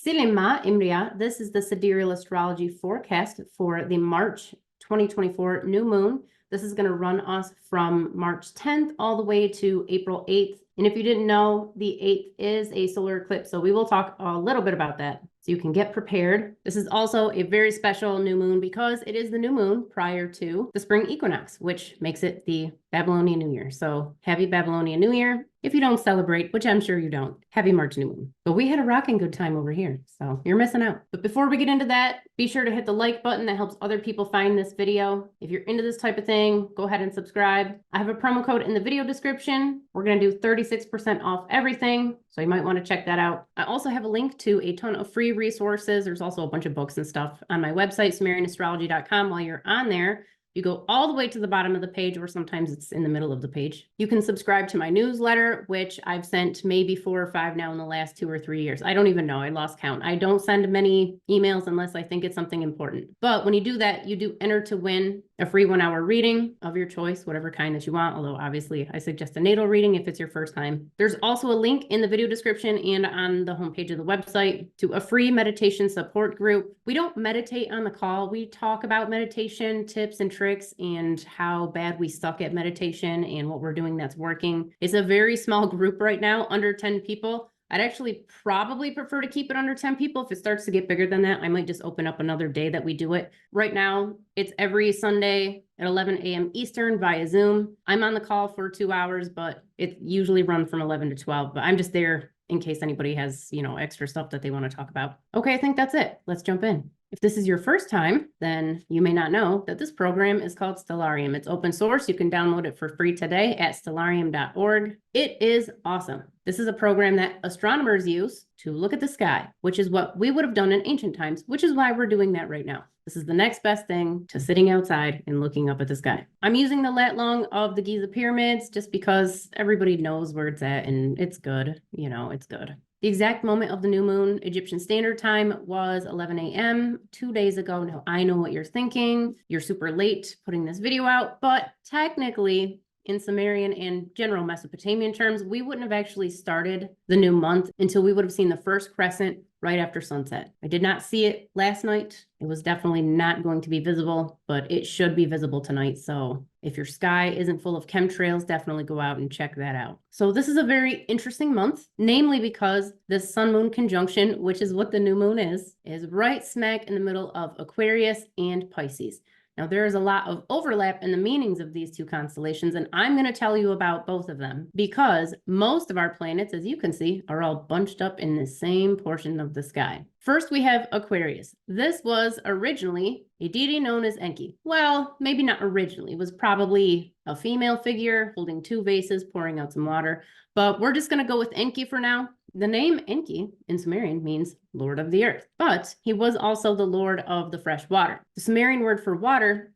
Silema Imria. This is the Sidereal Astrology Forecast for the March 2024 new moon. This is going to run us from March 10th all the way to April 8th. And if you didn't know, the 8th is a solar eclipse, so we will talk a little bit about that so you can get prepared. This is also a very special new moon because it is the new moon prior to the spring equinox, which makes it the Babylonian New Year. So happy Babylonian New Year. If you don't celebrate, which I'm sure you don't, happy March new moon. But we had a rocking good time over here, so you're missing out. But before we get into that, be sure to hit the like button. That helps other people find this video. If you're into this type of thing, go ahead and subscribe. I have a promo code in the video description. We're going to do 36% off everything, so you might want to check that out. I also have a link to a ton of free resources. There's also a bunch of books and stuff on my website, SumerianAstrology.com. While you're on there, you go all the way to the bottom of the page, or sometimes it's in the middle of the page. You can subscribe to my newsletter, which I've sent maybe 4 or 5 now in the last 2 or 3 years. I don't even know. I lost count. I don't send many emails unless I think it's something important. But when you do that, you do enter to win a free 1-hour reading of your choice, whatever kind that you want. Although obviously I suggest a natal reading if it's your first time. There's also a link in the video description and on the homepage of the website to a free meditation support group. We don't meditate on the call. We talk about meditation tips and tricks and how bad we suck at meditation and what we're doing that's working. It's a very small group right now, under 10 people. I'd actually probably prefer to keep it under 10 people. If it starts to get bigger than that, I might just open up another day that we do it. Right now, it's every Sunday at 11 a.m. Eastern via Zoom. I'm on the call for 2 hours, but it usually runs from 11 to 12. But I'm just there in case anybody has, extra stuff that they want to talk about. Okay, I think that's it. Let's jump in. If this is your first time, then you may not know that this program is called Stellarium. It's open source. You can download it for free today at stellarium.org. It is awesome. This is a program that astronomers use to look at the sky, which is what we would have done in ancient times, which is why we're doing that right now. This is the next best thing to sitting outside and looking up at the sky. I'm using the lat long of the Giza pyramids just because everybody knows where it's at and it's good. It's good. The exact moment of the new moon, Egyptian Standard Time, was 11 a.m. 2 days ago. Now, I know what you're thinking. You're super late putting this video out, but technically, in Sumerian and general Mesopotamian terms, we wouldn't have actually started the new month until we would have seen the first crescent right after sunset. I did not see it last night. It was definitely not going to be visible, but it should be visible tonight. So if your sky isn't full of chemtrails, definitely go out and check that out. So this is a very interesting month, namely because this sun-moon conjunction, which is what the new moon is right smack in the middle of Aquarius and Pisces. Now, there is a lot of overlap in the meanings of these two constellations, and I'm going to tell you about both of them because most of our planets, as you can see, are all bunched up in the same portion of the sky. First, we have Aquarius. This was originally a deity known as Enki. Well, maybe not originally. It was probably a female figure holding 2 vases, pouring out some water. But we're just going to go with Enki for now. The name Enki in Sumerian means Lord of the Earth, but he was also the Lord of the fresh water. The Sumerian word for water,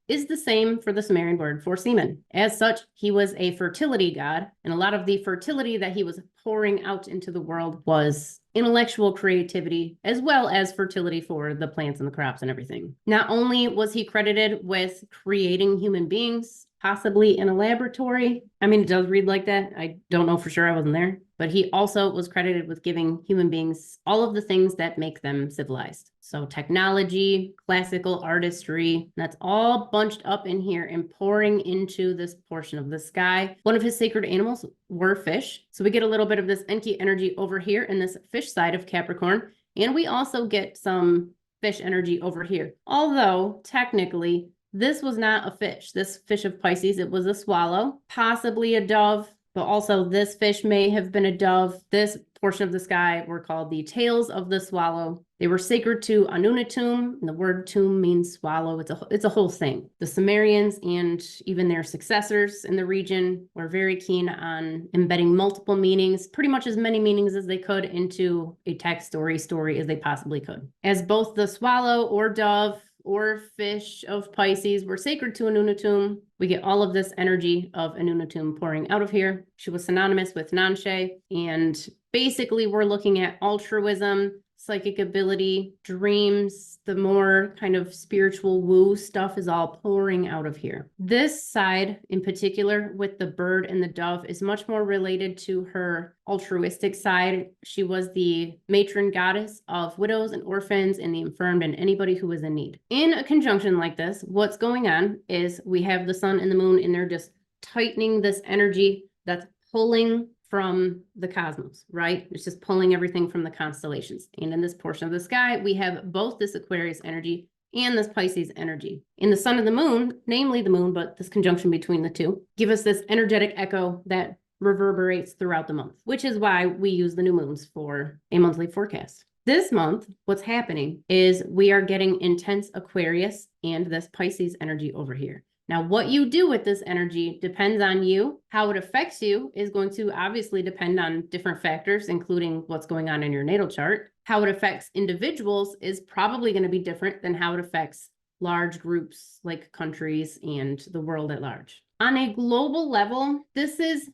is the same for the Sumerian word for semen. As such, he was a fertility god, and a lot of the fertility that he was pouring out into the world was intellectual creativity, as well as fertility for the plants and the crops and everything. Not only was he credited with creating human beings, possibly in a laboratory. I mean, it does read like that. I don't know for sure. I wasn't there. But he also was credited with giving human beings all of the things that make them civilized. So technology, classical artistry, that's all bunched up in here and pouring into this portion of the sky. One of his sacred animals were fish. So we get a little bit of this Enki energy over here in this fish side of Capricorn. And we also get some fish energy over here. Although technically, this was not a fish. This fish of Pisces, it was a swallow, possibly a dove, but also this fish may have been a dove. This portion of the sky were called the tails of the swallow. They were sacred to Anunatum, and the word tomb means swallow. It's a whole thing. The Sumerians and even their successors in the region were very keen on embedding multiple meanings, pretty much as many meanings as they could into a text or a story as they possibly could. As both the swallow or dove or fish of Pisces were sacred to Anunatum, we get all of this energy of Anunatum pouring out of here. She was synonymous with Nanshe, and basically we're looking at altruism, psychic ability, dreams, the more kind of spiritual woo stuff is all pouring out of here. This side in particular with the bird and the dove is much more related to her altruistic side. She was the matron goddess of widows and orphans and the infirmed and anybody who was in need. In a conjunction like this, what's going on is we have the sun and the moon, and they're just tightening this energy that's pulling from the cosmos, right? It's just pulling everything from the constellations. And in this portion of the sky, we have both this Aquarius energy and this Pisces energy. In the sun and the moon, namely the moon, but this conjunction between the two, give us this energetic echo that reverberates throughout the month, which is why we use the new moons for a monthly forecast. This month, what's happening is we are getting intense Aquarius and this Pisces energy over here. Now, what you do with this energy depends on you. How it affects you is going to obviously depend on different factors, including what's going on in your natal chart. How it affects individuals is probably going to be different than how it affects large groups like countries and the world at large. On a global level, this is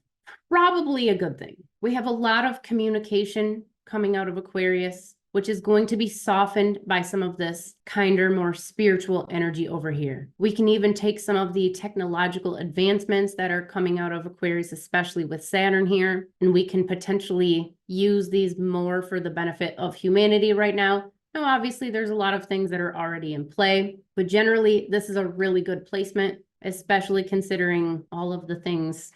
probably a good thing. We have a lot of communication coming out of Aquarius, which is going to be softened by some of this kinder, more spiritual energy over here. We can even take some of the technological advancements that are coming out of Aquarius, especially with Saturn here, and we can potentially use these more for the benefit of humanity right now. Now, obviously, there's a lot of things that are already in play, but generally, this is a really good placement, especially considering all of the things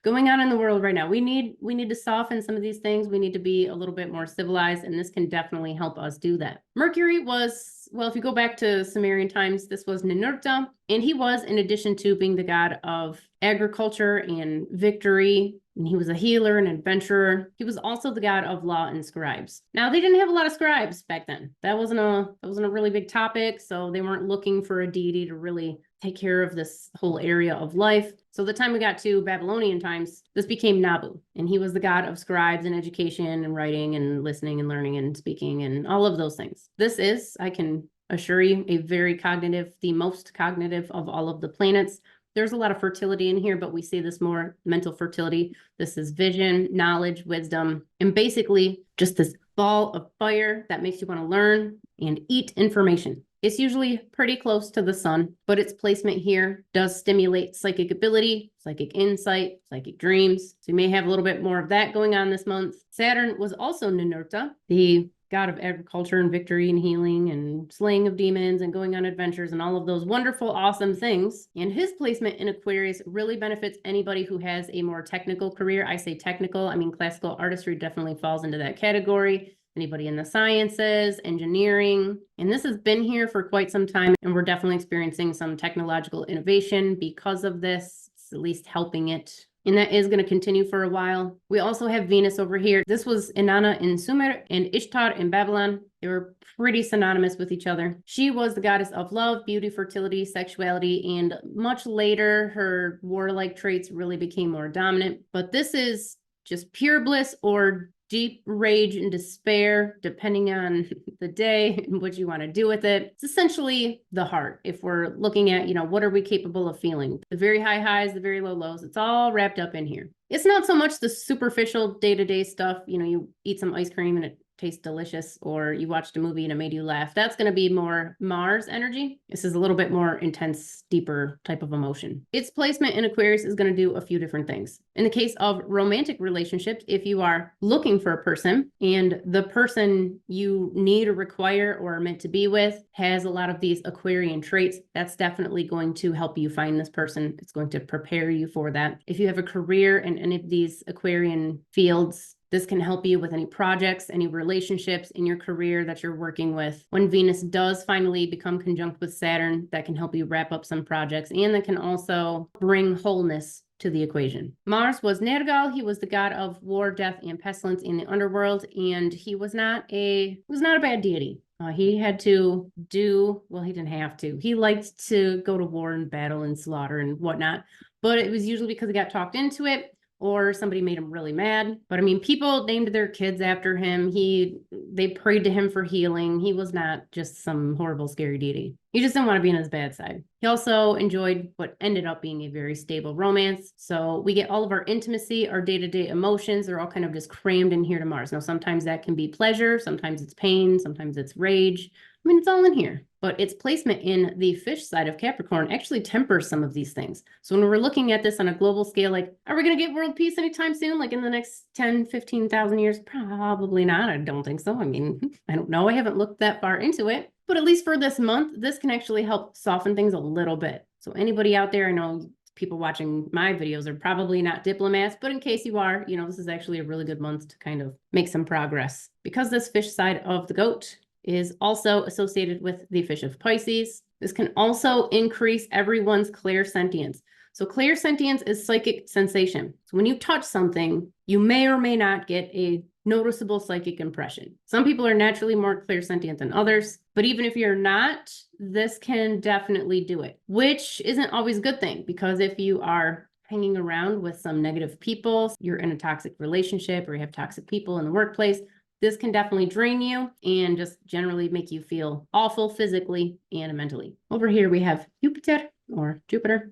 going on in the world right now. We need to soften some of these things. We need to be a little bit more civilized, and this can definitely help us do that. Mercury was, well, if you go back to Sumerian times, this was Ninurta, and he was, in addition to being the god of agriculture and victory, and he was a healer and adventurer, he was also the god of law and scribes. Now, they didn't have a lot of scribes back then. That wasn't a really big topic, so they weren't looking for a deity to really take care of this whole area of life. So the time we got to Babylonian times, this became Nabu, and he was the god of scribes and education and writing and listening and learning and speaking and all of those things. This is, I can assure you, a very cognitive, the most cognitive of all of the planets. There's a lot of fertility in here, but we see this more mental fertility. This is vision, knowledge, wisdom, and basically just this ball of fire that makes you want to learn and eat information. It's usually pretty close to the sun, but its placement here does stimulate psychic ability, psychic insight, psychic dreams. So you may have a little bit more of that going on this month. Saturn was also Ninurta, the god of agriculture and victory and healing and slaying of demons and going on adventures and all of those wonderful, awesome things. And his placement in Aquarius really benefits anybody who has a more technical career. I say technical, I mean classical artistry definitely falls into that category. Anybody in the sciences, engineering, and this has been here for quite some time, and we're definitely experiencing some technological innovation because of this. It's at least helping it, and that is going to continue for a while. We also have Venus over here. This was Inanna in Sumer and Ishtar in Babylon. They were pretty synonymous with each other. She was the goddess of love, beauty, fertility, sexuality, and much later, her warlike traits really became more dominant. But this is just pure bliss or deep rage and despair, depending on the day and what you want to do with it. It's essentially the heart. If we're looking at, what are we capable of feeling? The very high highs, the very low lows, it's all wrapped up in here. It's not so much the superficial day-to-day stuff. You eat some ice cream and it tastes delicious, or you watched a movie and it made you laugh. That's going to be more Mars energy. This is a little bit more intense, deeper type of emotion. Its placement in Aquarius is going to do a few different things. In the case of romantic relationships, if you are looking for a person and the person you need or require or are meant to be with has a lot of these Aquarian traits, that's definitely going to help you find this person. It's going to prepare you for that. If you have a career in any of these Aquarian fields, this can help you with any projects, any relationships in your career that you're working with. When Venus does finally become conjunct with Saturn, that can help you wrap up some projects, and that can also bring wholeness to the equation. Mars was Nergal. He was the god of war, death, and pestilence in the underworld, and he was not a bad deity. He had to he didn't have to. He liked to go to war and battle and slaughter and whatnot, but it was usually because he got talked into it, or somebody made him really mad. But I mean, people named their kids after him. They prayed to him for healing. He was not just some horrible, scary deity. He just didn't want to be on his bad side. He also enjoyed what ended up being a very stable romance. So we get all of our intimacy, our day-to-day emotions, they're all kind of just crammed in here to Mars. Now, sometimes that can be pleasure, sometimes it's pain, sometimes it's rage. I mean, it's all in here, but its placement in the fish side of Capricorn actually tempers some of these things. So when we're looking at this on a global scale, like, are we going to get world peace anytime soon? Like in the next 10, 15,000 years? Probably not. I don't think so. I mean, I don't know. I haven't looked that far into it, but at least for this month, this can actually help soften things a little bit. So anybody out there, I know people watching my videos are probably not diplomats, but in case you are, this is actually a really good month to kind of make some progress. Because this fish side of the goat is also associated with the fish of Pisces, this can also increase everyone's clairsentience. So clairsentience is psychic sensation. So when you touch something, you may or may not get a noticeable psychic impression. Some people are naturally more clairsentient than others, but even if you're not, this can definitely do it, which isn't always a good thing, because if you are hanging around with some negative people, you're in a toxic relationship, or you have toxic people in the workplace, this can definitely drain you and just generally make you feel awful physically and mentally. Over here we have Jupiter.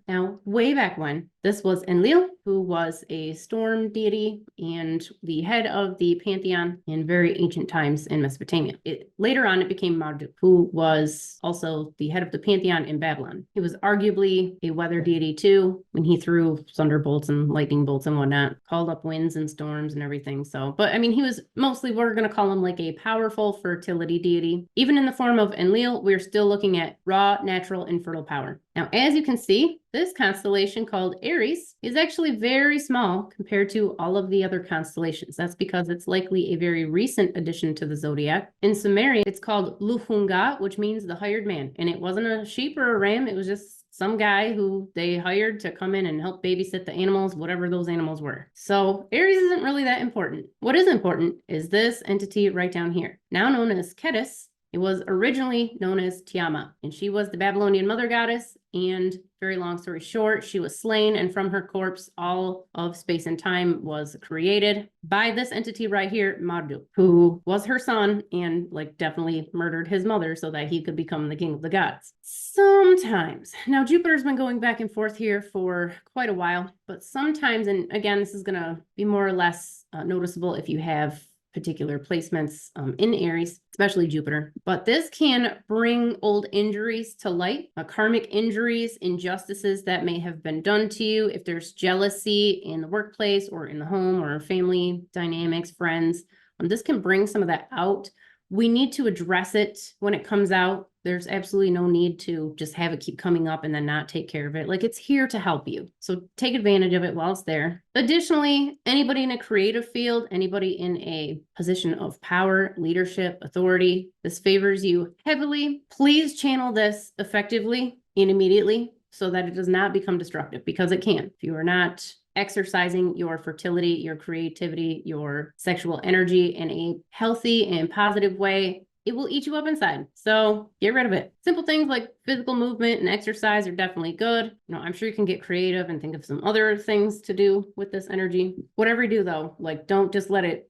Now, way back when, this was Enlil, who was a storm deity and the head of the pantheon in very ancient times in Mesopotamia. Later on, it became Marduk, who was also the head of the pantheon in Babylon. He was arguably a weather deity too, when he threw thunderbolts and lightning bolts and whatnot, called up winds and storms and everything. So, but I mean, he was mostly, we're going to call him like a powerful fertility deity. Even in the form of Enlil, we're still looking at raw, natural, and fertile power. Now, as you can see, this constellation called Aries is actually very small compared to all of the other constellations. That's because it's likely a very recent addition to the zodiac. In Sumerian, it's called Luhunga, which means the hired man. And it wasn't a sheep or a ram. It was just some guy who they hired to come in and help babysit the animals, whatever those animals were. So Aries isn't really that important. What is important is this entity right down here, now known as Ketis. It was originally known as Tiamat, and she was the Babylonian mother goddess, and very long story short, she was slain, and from her corpse, all of space and time was created by this entity right here, Marduk, who was her son and definitely murdered his mother so that he could become the king of the gods. Sometimes. Now, Jupiter's been going back and forth here for quite a while, but sometimes, and again, this is going to be more or less noticeable if you have particular placements in Aries, especially Jupiter. But this can bring old injuries to light, karmic injuries, injustices that may have been done to you. If there's jealousy in the workplace or in the home or family dynamics, friends, this can bring some of that out. We need to address it when it comes out. There's absolutely no need to just have it keep coming up and then not take care of it. It's here to help you. So take advantage of it while it's there. Additionally, anybody in a creative field, anybody in a position of power, leadership, authority, this favors you heavily. Please channel this effectively and immediately so that it does not become destructive, because it can. If you are not exercising your fertility, your creativity, your sexual energy in a healthy and positive way, it will eat you up inside. So get rid of it. Simple things like physical movement and exercise are definitely good. I'm sure you can get creative and think of some other things to do with this energy. Whatever you do though, don't just let it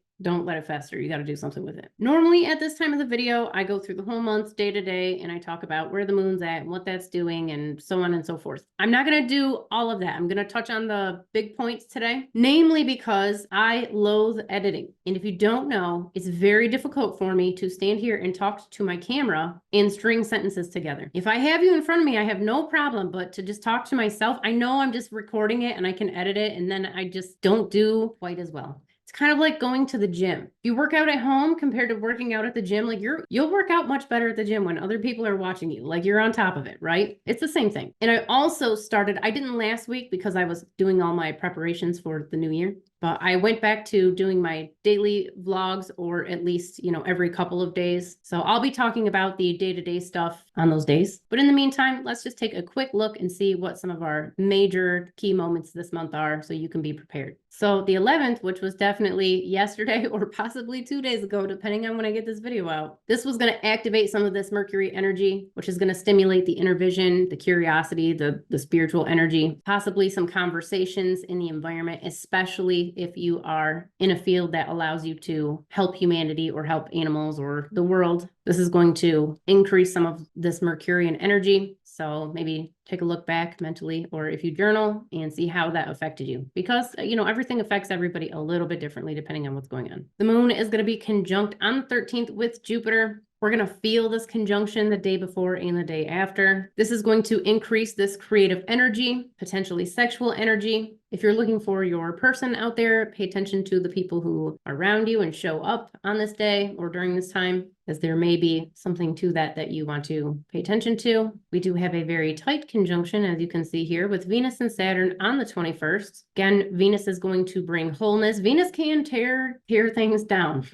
fester. You got to do something with it. Normally at this time of the video, I go through the whole month day to day and I talk about where the moon's at and what that's doing and so on and so forth. I'm not going to do all of that. I'm going to touch on the big points today, namely because I loathe editing. And if you don't know, it's very difficult for me to stand here and talk to my camera and string sentences together. If I have you in front of me, I have no problem, but to just talk to myself, I know I'm just recording it and I can edit it, and then I just don't do quite as well. It's kind of like going to the gym. If you work out at home compared to working out at the gym, you'll work out much better at the gym when other people are watching you, you're on top of it, right? It's the same thing. And I also I didn't last week because I was doing all my preparations for the new year. but I went back to doing my daily vlogs, or at least, every couple of days. So I'll be talking about the day-to-day stuff on those days. But in the meantime, let's just take a quick look and see what some of our major key moments this month are so you can be prepared. So the 11th, which was definitely yesterday or possibly 2 days ago, depending on when I get this video out, this was going to activate some of this Mercury energy, which is going to stimulate the inner vision, the curiosity, the spiritual energy, possibly some conversations in the environment, especially if you are in a field that allows you to help humanity or help animals or the world. This is going to increase some of this Mercurian energy. So maybe take a look back mentally, or if you journal, and see how that affected you. Because, everything affects everybody a little bit differently depending on what's going on. The moon is going to be conjunct on the 13th with Jupiter. We're going to feel this conjunction the day before and the day after. This is going to increase this creative energy, potentially sexual energy. If you're looking for your person out there, pay attention to the people who are around you and show up on this day or during this time, as there may be something to that you want to pay attention to. We do have a very tight conjunction, as you can see here, with Venus and Saturn on the 21st. Again, Venus is going to bring wholeness. Venus can tear things down.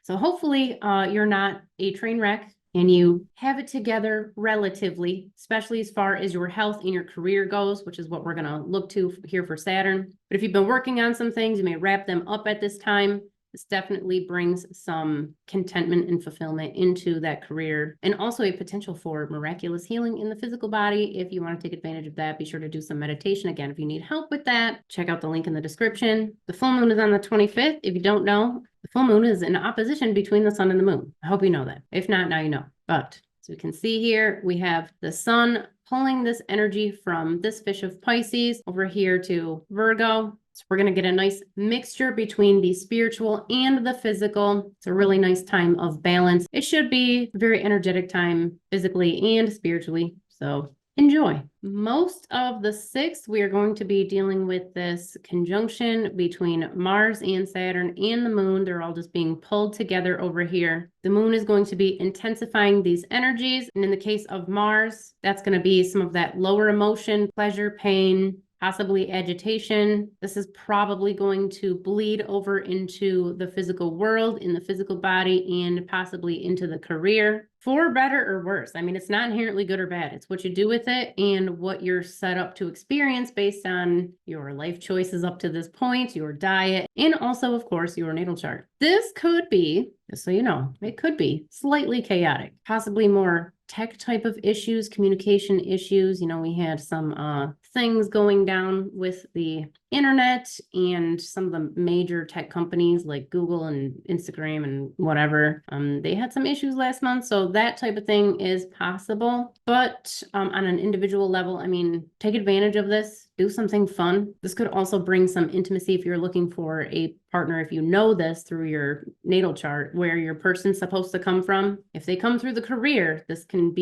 So hopefully you're not a train wreck and you have it together relatively, especially as far as your health and your career goes, which is what we're going to look to here for Saturn. But if you've been working on some things, you may wrap them up at this time. This definitely brings some contentment and fulfillment into that career, and also a potential for miraculous healing in the physical body. If you want to take advantage of that, be sure to do some meditation. Again, if you need help with that, check out the link in the description. The full moon is on the 25th. If you don't know, the full moon is in opposition between the sun and the moon. I hope you know that. If not, now you know. But as we can see here, we have the sun pulling this energy from this fish of Pisces over here to Virgo. So we're going to get a nice mixture between the spiritual and the physical. It's a really nice time of balance. It should be a very energetic time physically and spiritually. So enjoy. Most of the 6th, we are going to be dealing with this conjunction between Mars and Saturn and the moon. They're all just being pulled together over here. The moon is going to be intensifying these energies. And in the case of Mars, that's going to be some of that lower emotion, pleasure, pain, possibly agitation. This is probably going to bleed over into the physical world, in the physical body, and possibly into the career. For better or worse. I mean, it's not inherently good or bad. It's what you do with it and what you're set up to experience based on your life choices up to this point, your diet, and also, of course, your natal chart. This could be, just so you know, it could be slightly chaotic, possibly more tech type of issues, communication issues. We had some things going down with the internet and some of the major tech companies like Google and Instagram and whatever. They had some issues last month. So that type of thing is possible. But on an individual level, I mean, take advantage of this. Do something fun. This could also bring some intimacy if you're looking for a partner, if you know this through your natal chart, where your person's supposed to come from. If they come through the career, this can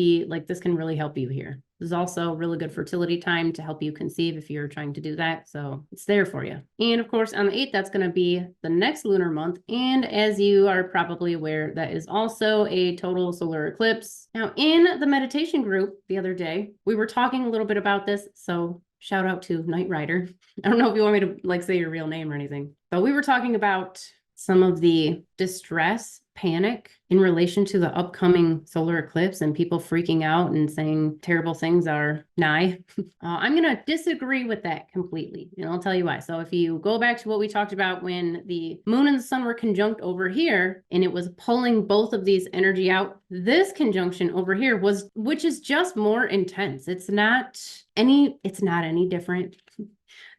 really help you here. This is also really good fertility time to help you conceive if you're trying to do that. So it's there for you. And of course, on the 8th, that's going to be the next lunar month. And as you are probably aware, that is also a total solar eclipse. Now, in the meditation group the other day, we were talking a little bit about this. So shout out to Knight Rider. I don't know if you want me to say your real name or anything, but we were talking about some of the distress, panic in relation to the upcoming solar eclipse and people freaking out and saying terrible things are nigh. I'm going to disagree with that completely, and I'll tell you why. So if you go back to what we talked about when the moon and the sun were conjunct over here and it was pulling both of these energy out, this conjunction over here which is just more intense. It's not any different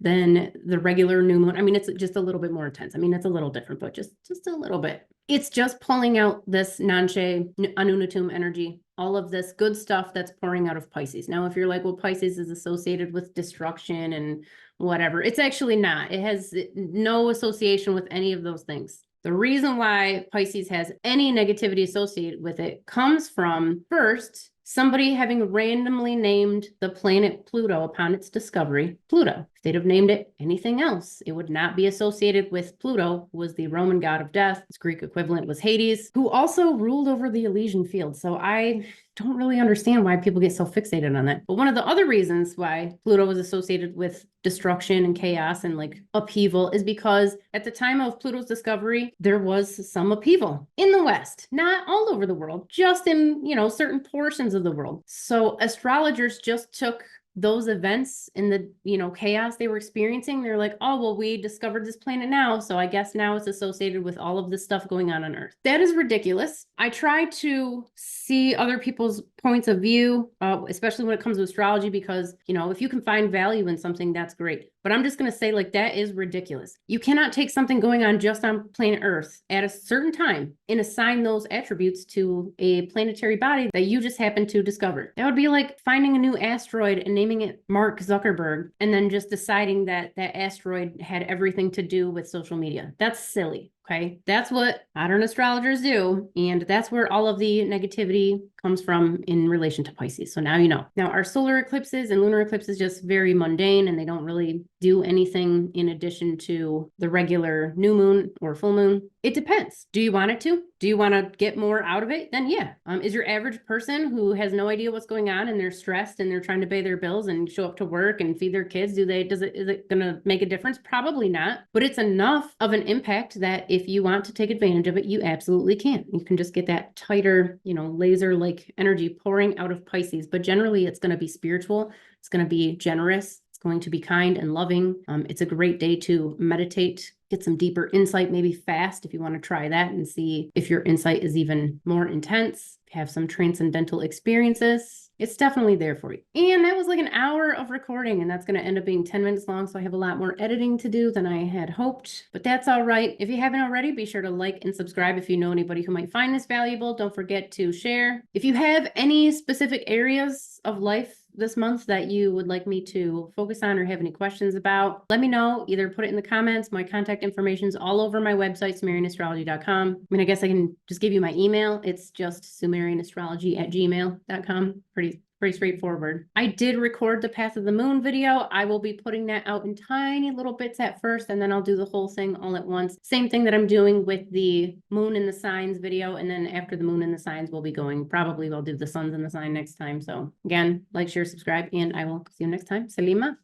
than the regular new moon. I mean, it's just a little bit more intense. I mean, it's a little different, but just a little bit. It's just pulling out this Nanshe Anunatum energy, all of this good stuff that's pouring out of Pisces. Now, if you're like, well, Pisces is associated with destruction and whatever, it's actually not. It has no association with any of those things. The reason why Pisces has any negativity associated with it comes from, first, somebody having randomly named the planet Pluto upon its discovery, Pluto. If they'd have named it anything else, it would not be associated with Pluto, who was the Roman god of death. Its Greek equivalent was Hades, who also ruled over the Elysian field. So I don't really understand why people get so fixated on that. But one of the other reasons why Pluto was associated with destruction and chaos and like upheaval is because at the time of Pluto's discovery, there was some upheaval in the West, not all over the world, just in, certain portions of the world. So astrologers just took those events and the chaos they were experiencing. They're like, oh well, we discovered this planet now, so I guess now it's associated with all of this stuff going on Earth. That is ridiculous. I try to see other people's points of view, especially when it comes to astrology, because if you can find value in something, that's great. But I'm just going to say, like, that is ridiculous. You cannot take something going on just on planet Earth at a certain time and assign those attributes to a planetary body that you just happened to discover. That would be like finding a new asteroid and naming it Mark Zuckerberg and then just deciding that that asteroid had everything to do with social media. That's silly. Okay, that's what modern astrologers do. And that's where all of the negativity comes from in relation to Pisces. So now you know. Now, our solar eclipses and lunar eclipses just very mundane, and they don't really do anything in addition to the regular new moon or full moon. It depends. Do you want it to? Do you want to get more out of it? Then yeah. Is your average person who has no idea what's going on and they're stressed and they're trying to pay their bills and show up to work and feed their kids, is it going to make a difference? Probably not. But it's enough of an impact that if you want to take advantage of it, you absolutely can. You can just get that tighter, laser-like energy pouring out of Pisces. But generally, it's going to be spiritual. It's going to be generous. It's going to be kind and loving. It's a great day to meditate, get some deeper insight, maybe fast if you want to try that and see if your insight is even more intense, have some transcendental experiences. It's definitely there for you. And that was like an hour of recording, and that's going to end up being 10 minutes long. So I have a lot more editing to do than I had hoped, but that's all right. If you haven't already, be sure to like and subscribe if you know anybody who might find this valuable. Don't forget to share. If you have any specific areas of life this month that you would like me to focus on or have any questions about, let me know. Either put it in the comments. My contact information is all over my website, SumerianAstrology.com. I mean, I guess I can just give you my email. It's just SumerianAstrology@gmail.com. Pretty straightforward. I did record the Path of the Moon video. I will be putting that out in tiny little bits at first, and then I'll do the whole thing all at once. Same thing that I'm doing with the Moon and the Signs video, and then after the Moon and the Signs, we'll be going, probably we'll do the Suns and the Sign next time. So again, like, share, subscribe, and I will see you next time. Salima.